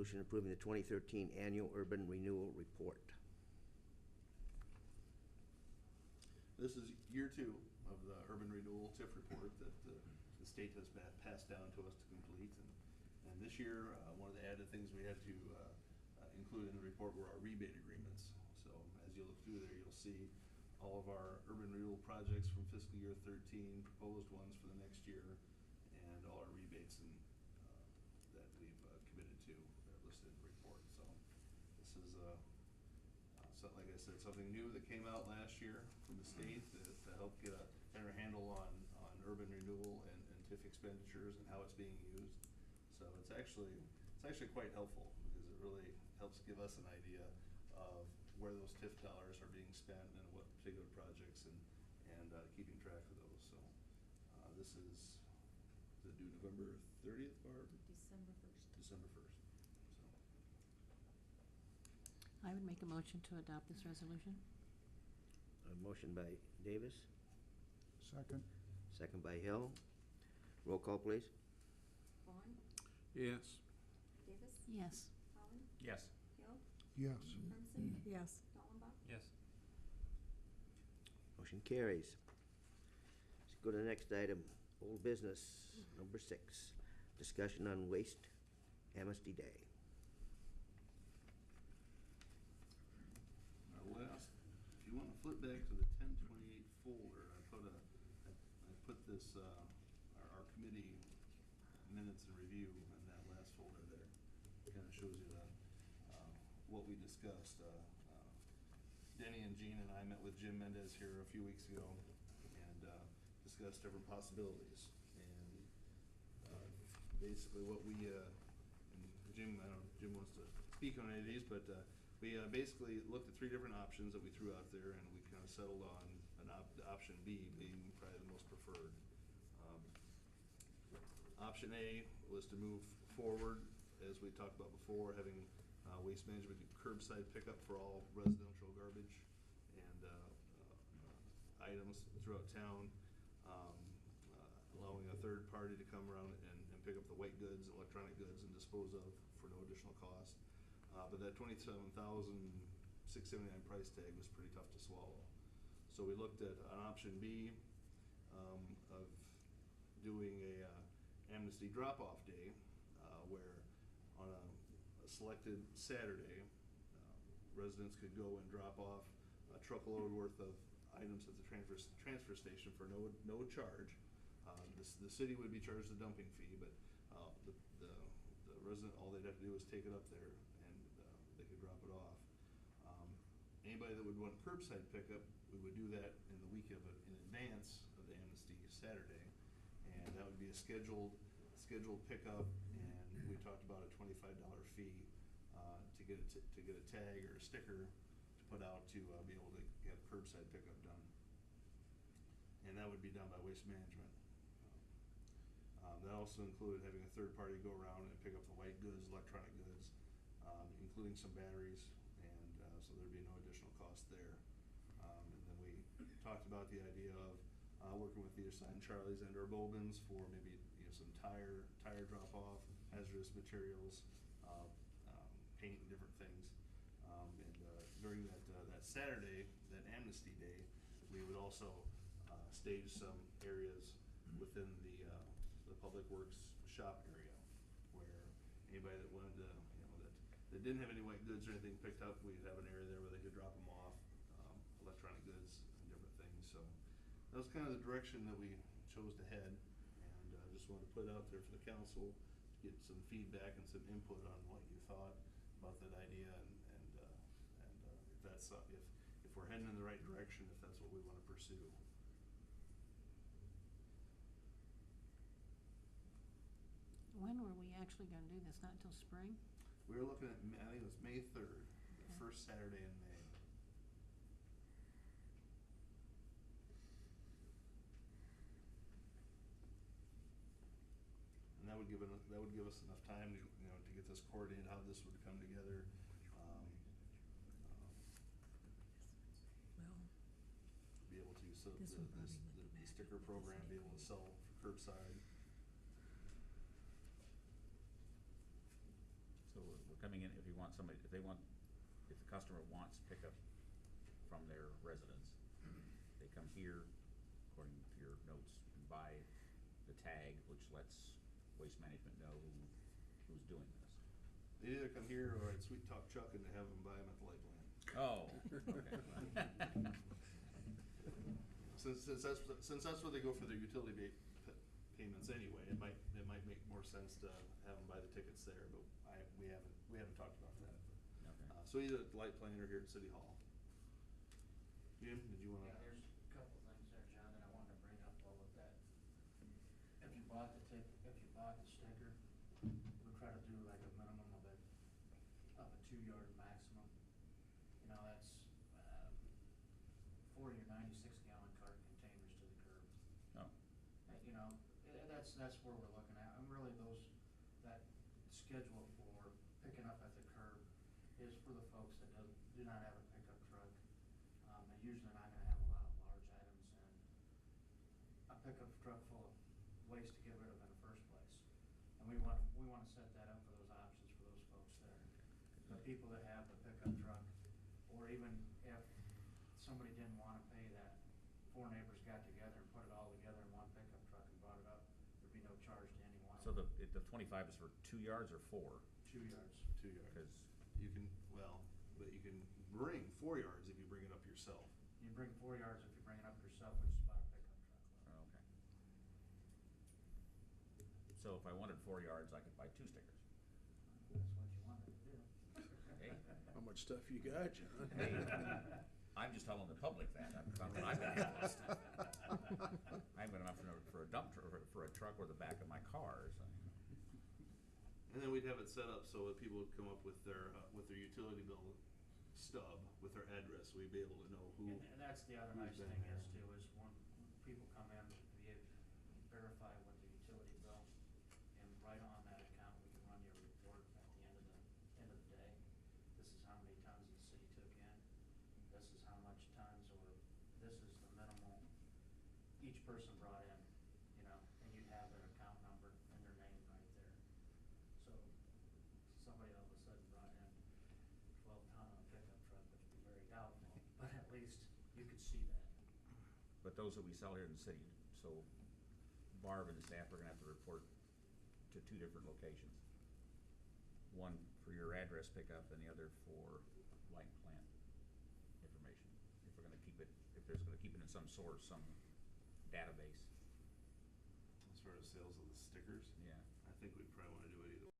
Resolution approving the 2013 Annual Urban Renewal Report. This is year 2 of the Urban Renewal TIF report that the state has passed down to us to complete. And this year, one of the added things we had to include in the report were our rebate agreements. So as you look through there, you'll see all of our urban renewal projects from fiscal year 13, proposed ones for the next year, and all our rebates that we've committed to are listed in the report. So this is so like I said, something new that came out last year from the state to help get a better handle on urban renewal and TIF expenditures and how it's being used. So it's actually quite helpful because it really helps give us an idea of where those TIF dollars are being spent and what particular projects and keeping track of those. So this is due November 30th, Barb? December 1st. December 1st. I would make a motion to adopt this resolution. A motion by Davis, Second. second by Hill. Roll call, please. Vaughn, Yes. Davis, Yes. Holland, Yes. Hill, Yes. Crimson, Yes. Dallenbach. Yes. Motion carries. Let's go to the next item, old business, number 6. Discussion on Waste Amnesty Day. If you want to flip back to the 1028 folder, I put this our committee minutes and review in that last folder there. Kind of shows you what we discussed. Denny and Jean and I met with Jim Mendez here a few weeks ago and discussed different possibilities. And basically what we and Jim, I don't know if Jim wants to speak on any of these, but we basically looked at 3 different options that we threw out there, and we kind of settled on option B being probably the most preferred. Option A was to move forward, as we talked about before, having Waste Management do curbside pickup for all residential garbage and items throughout town, allowing a third party to come around and pick up the white goods, electronic goods, and dispose of for no additional cost. But that $27,679 price tag was pretty tough to swallow. So we looked at an option B of doing a amnesty drop-off day, where on a selected Saturday, residents could go and drop off a truckload worth of items at the transfer station for no charge. The city would be charged a dumping fee, but the resident, all they'd have to do is take it up there and they could drop it off. Anybody that would want curbside pickup, we would do that in the week in advance of the Amnesty Saturday, and that would be a scheduled pickup. And we talked about a $25 fee to get a tag or a sticker to put out to be able to get curbside pickup done, and that would be done by Waste Management. That also included having a third party go around and pick up the white goods, electronic goods, including some batteries, and so there'd be no additional cost there. And then we talked about the idea of working with either Sign Charlie's and or Bobin's for maybe some tire drop off, hazardous materials, paint and different things. And during that Saturday, that Amnesty Day, we would also stage some areas within the Public Works shop area, where anybody that wanted to, that didn't have any white goods or anything picked up, we'd have an area there where they could drop them off, electronic goods and different things. So that was kind of the direction that we chose to head, and I just wanted to put it out there for the council to get some feedback and some input on what you thought about that idea, and if that's if we're heading in the right direction, if that's what we want to pursue. When were we actually going to do this? Not until spring? We were looking at, I think it was May 3rd, the first Saturday in May. And that would give us enough time to to get this coordinated, how this would come together. Well, Be able to set up This one probably wouldn't the matter sticker with program, this be able to sell for curbside. So we're coming in, if you want somebody, if the customer wants pickup from their residence, they come here, according to your notes, and buy the tag, which lets Waste Management know who's doing this. They either come here or at Sweet Talk Chuck and they have them buy them at the light plant. Oh, okay. Since that's where they go for their utility payments anyway, it might make more sense to have them buy the tickets there, but we haven't talked about that. Okay. So either at the light plant or here at City Hall. Jim, did you wanna? Yeah, there's a couple things there, John, that I wanted to bring up though with that. If you bought the sticker, we try to do like a minimum of a 2-yard maximum. You know, that's 40 or 96-gallon carton containers to the curb. Oh, You know, that's where we're looking at, and really that schedule for picking up at the curb is for the folks that do not have a pickup truck. They're usually not gonna have a lot of large items and a pickup truck full of waste to get rid of in the first place. And we wanna set that up for those options for those folks there. The people that have the pickup truck, or even if somebody didn't wanna pay that, 4 neighbors got together and put it all together in one pickup truck and brought it up, there'd be no charge to any one of so them. the 25 is for 2 yards or 4? 2 yards. 2 yards. Because You can, but you can bring 4 yards if you bring it up yourself. You bring 4 yards if you bring it up yourself, which is about a pickup truck load. Oh, okay. So if I wanted 4 yards, I could buy 2 stickers. That's what you wanted to do. Hey, How much stuff you got, John? hey, I'm just telling the public that. I'm gonna ask. I'm gonna have for a dump for a truck or the back of my car. So, And then we'd have it set up so that people would come up with their utility bill stub with their address, so we'd be able to know who. And that's the other who's nice been thing there. is too, is when people come in, verify with the utility bill, and right on that account, we can run your report at the end of the day. This is how many tons the city took in, this is how much tons, or this is the minimal each person brought in, you know, and you'd have their account number and their name right there. So, somebody all of a sudden brought in 12 ton on a pickup truck, which would be very doubtful, but at least you could see that. but those that we sell here in the city, so Barb and the staff are gonna have to report to 2 different locations. One for your address pickup and the other for light plant information. If we're gonna keep it, if there's gonna keep it in some source, some database. As far as sales of the stickers, Yeah. I think we'd probably wanna do it either